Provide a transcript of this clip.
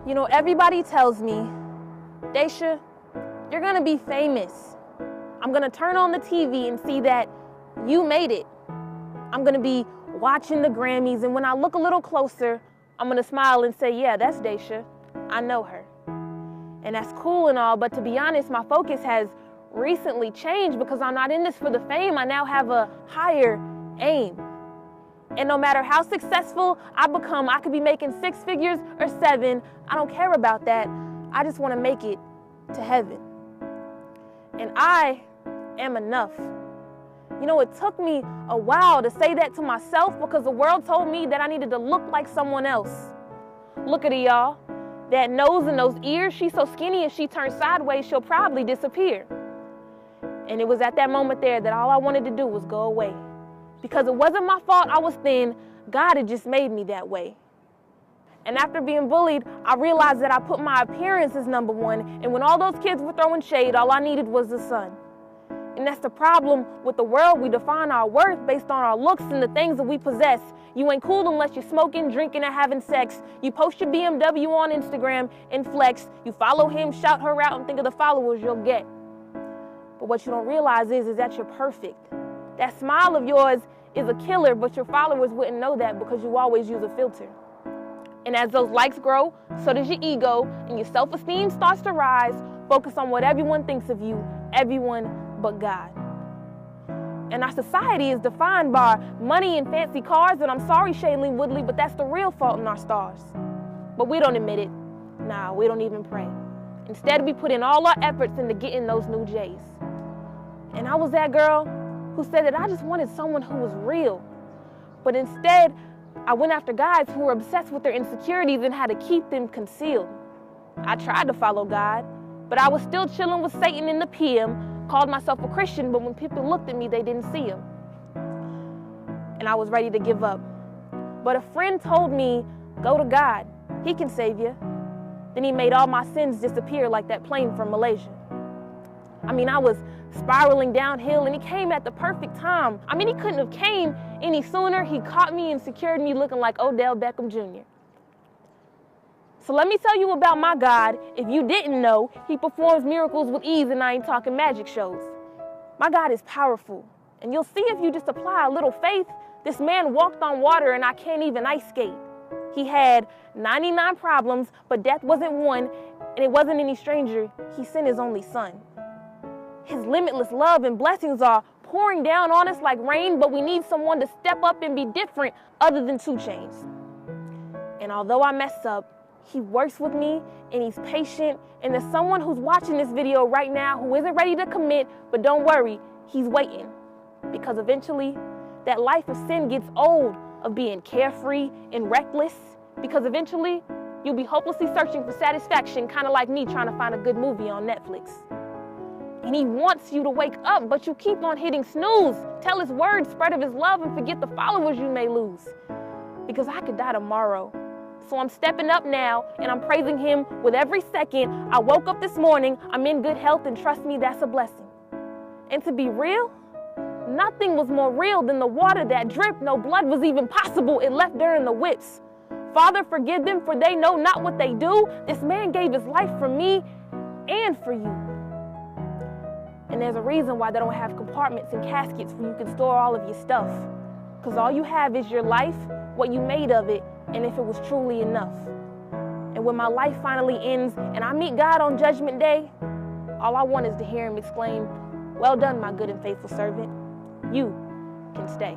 You know, everybody tells me, Daisha, you're gonna be famous. I'm gonna turn on the TV and see that you made it. I'm gonna be watching the Grammys, and when I look a little closer, I'm gonna smile and say, yeah, that's Daisha. I know her. And that's cool and all, but to be honest, my focus has recently changed because I'm not in this for the fame. I now have a higher aim. And no matter how successful I become, I could be making 6 figures or 7. I don't care about that. I just want to make it to heaven. And I am enough. You know, it took me a while to say that to myself because the world told me that I needed to look like someone else. Look at it, y'all. That nose and those ears, she's so skinny if she turns sideways, she'll probably disappear. And it was at that moment there that all I wanted to do was go away. Because it wasn't my fault I was thin, God had just made me that way. And after being bullied, I realized that I put my appearance as number one, and when all those kids were throwing shade, all I needed was the sun. And that's the problem with the world. We define our worth based on our looks and the things that we possess. You ain't cool unless you're smoking, drinking, and having sex. You post your BMW on Instagram and flex. You follow him, shout her out, and think of the followers you'll get. But what you don't realize is that you're perfect. That smile of yours is a killer, but your followers wouldn't know that because you always use a filter. And as those likes grow, so does your ego, and your self-esteem starts to rise. Focus on what everyone thinks of you, everyone but God. And our society is defined by money and fancy cars, and I'm sorry, Shailene Woodley, but that's the real fault in our stars. But we don't admit it. Nah, we don't even pray. Instead, we put in all our efforts into getting those new J's. And I was that girl who said that I just wanted someone who was real. But instead, I went after guys who were obsessed with their insecurities and had to keep them concealed. I tried to follow God, but I was still chilling with Satan in the PM, called myself a Christian, but when people looked at me, they didn't see him. And I was ready to give up. But a friend told me, go to God. He can save you. Then he made all my sins disappear like that plane from Malaysia. I mean, I was spiraling downhill, and he came at the perfect time. I mean, he couldn't have came any sooner. He caught me and secured me looking like Odell Beckham Jr. So let me tell you about my God. If you didn't know, he performs miracles with ease, and I ain't talking magic shows. My God is powerful, and you'll see if you just apply a little faith. This man walked on water, and I can't even ice skate. He had 99 problems, but death wasn't one, and it wasn't any stranger. He sent his only son. His limitless love and blessings are pouring down on us like rain, but we need someone to step up and be different other than 2 Chainz. And although I mess up, he works with me, and he's patient, and there's someone who's watching this video right now who isn't ready to commit, but don't worry, he's waiting. Because eventually, that life of sin gets old, of being carefree and reckless, because eventually, you'll be hopelessly searching for satisfaction, kind of like me trying to find a good movie on Netflix. And he wants you to wake up, but you keep on hitting snooze. Tell his word, spread of his love, and forget the followers you may lose. Because I could die tomorrow. So I'm stepping up now, and I'm praising him with every second. I woke up this morning, I'm in good health, and trust me, that's a blessing. And to be real, nothing was more real than the water that dripped. No blood was even possible. It left during the whips. Father, forgive them, for they know not what they do. This man gave his life for me and for you. And there's a reason why they don't have compartments and caskets where you can store all of your stuff. Because all you have is your life, what you made of it, and if it was truly enough. And when my life finally ends and I meet God on Judgment Day, all I want is to hear him exclaim, well done, my good and faithful servant. You can stay.